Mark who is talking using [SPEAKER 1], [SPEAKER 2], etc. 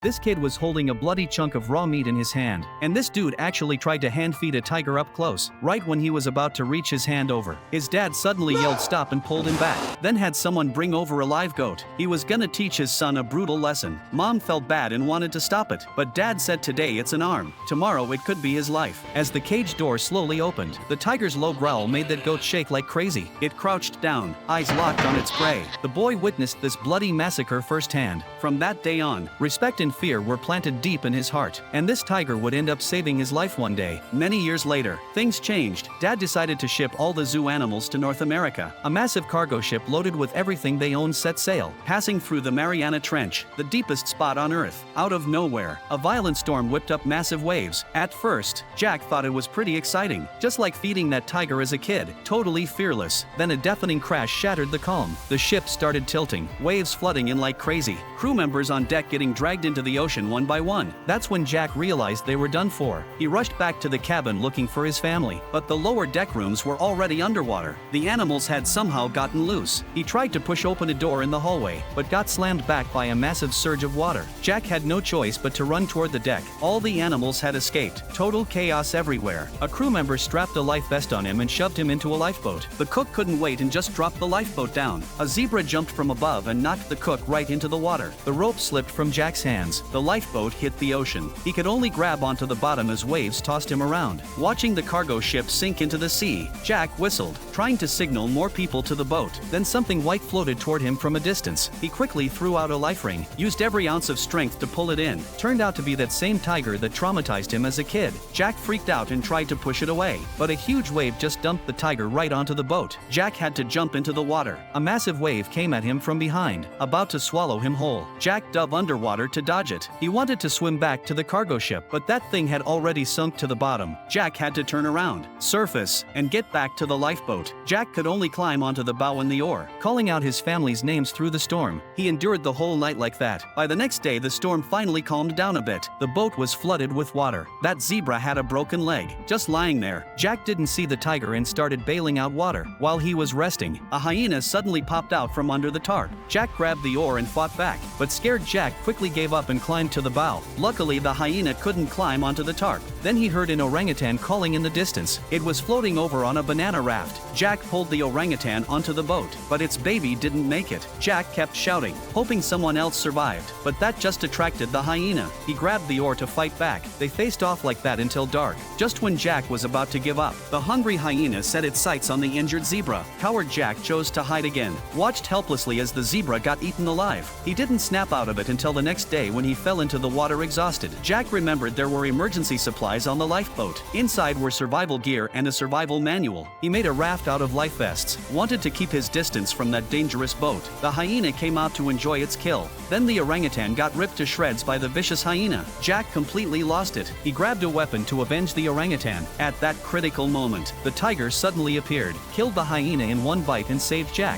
[SPEAKER 1] This kid was holding a bloody chunk of raw meat in his hand, and this dude actually tried to hand feed a tiger up close. Right when he was about to reach his hand over, his dad suddenly yelled stop and pulled him back. Then had someone bring over a live goat. He was gonna teach his son a brutal lesson. Mom felt bad and wanted to stop it, but dad said today it's an arm, tomorrow it could be his life. As the cage door slowly opened, the tiger's low growl made that goat shake like crazy. It crouched down, eyes locked on its prey. The boy witnessed this bloody massacre firsthand. From that day on, respect and fear were planted deep in his heart, and this tiger would end up saving his life one day. Many years later, things changed. Dad decided to ship all the zoo animals to North America. A massive cargo ship loaded with everything they owned set sail, passing through the Mariana Trench, the deepest spot on Earth. Out of nowhere, a violent storm whipped up massive waves. At first, Jack thought it was pretty exciting, just like feeding that tiger as a kid, totally fearless. Then a deafening crash shattered the calm. The ship started tilting, waves flooding in like crazy, crew members on deck getting dragged into the ocean one by one. That's when Jack realized they were done for. He rushed back to the cabin looking for his family, but the lower deck rooms were already underwater. The animals had somehow gotten loose. He tried to push open a door in the hallway, but got slammed back by a massive surge of water. Jack had no choice but to run toward the deck. All the animals had escaped. Total chaos everywhere. A crew member strapped a life vest on him and shoved him into a lifeboat. The cook couldn't wait and just dropped the lifeboat down. A zebra jumped from above and knocked the cook right into the water. The rope slipped from Jack's hands. The lifeboat hit the ocean. He could only grab onto the bottom as waves tossed him around. Watching the cargo ship sink into the sea, Jack whistled, trying to signal more people to the boat. Then something white floated toward him from a distance. He quickly threw out a life ring, used every ounce of strength to pull it in. Turned out to be that same tiger that traumatized him as a kid. Jack freaked out and tried to push it away, but a huge wave just dumped the tiger right onto the boat. Jack had to jump into the water. A massive wave came at him from behind, about to swallow him whole. Jack dove underwater to dodge it. He wanted to swim back to the cargo ship, but that thing had already sunk to the bottom. Jack had to turn around, surface, and get back to the lifeboat. Jack could only climb onto the bow and the oar, calling out his family's names through the storm. He endured the whole night like that. By the next day, the storm finally calmed down a bit. The boat was flooded with water. That zebra had a broken leg, just lying there. Jack didn't see the tiger and started bailing out water. While he was resting, a hyena suddenly popped out from under the tarp. Jack grabbed the oar and fought back, but scared Jack quickly gave up and climbed to the bow. Luckily, the hyena couldn't climb onto the tarp. Then he heard an orangutan calling in the distance. It was floating over on a banana raft. Jack pulled the orangutan onto the boat, but its baby didn't make it. Jack kept shouting, hoping someone else survived, but that just attracted the hyena. He grabbed the oar to fight back. They faced off like that until dark. Just when Jack was about to give up, the hungry hyena set its sights on the injured zebra. Coward Jack chose to hide again, watched helplessly as the zebra got eaten alive. He didn't snap out of it until the next day when he fell into the water exhausted. Jack remembered there were emergency supplies on the lifeboat. Inside were survival gear and a survival manual. He made a raft out of life vests, wanted to keep his distance from that dangerous boat. The hyena came out to enjoy its kill. Then the orangutan got ripped to shreds by the vicious hyena. Jack completely lost it. He grabbed a weapon to avenge the orangutan. At that critical moment, the tiger suddenly appeared, killed the hyena in one bite and saved Jack.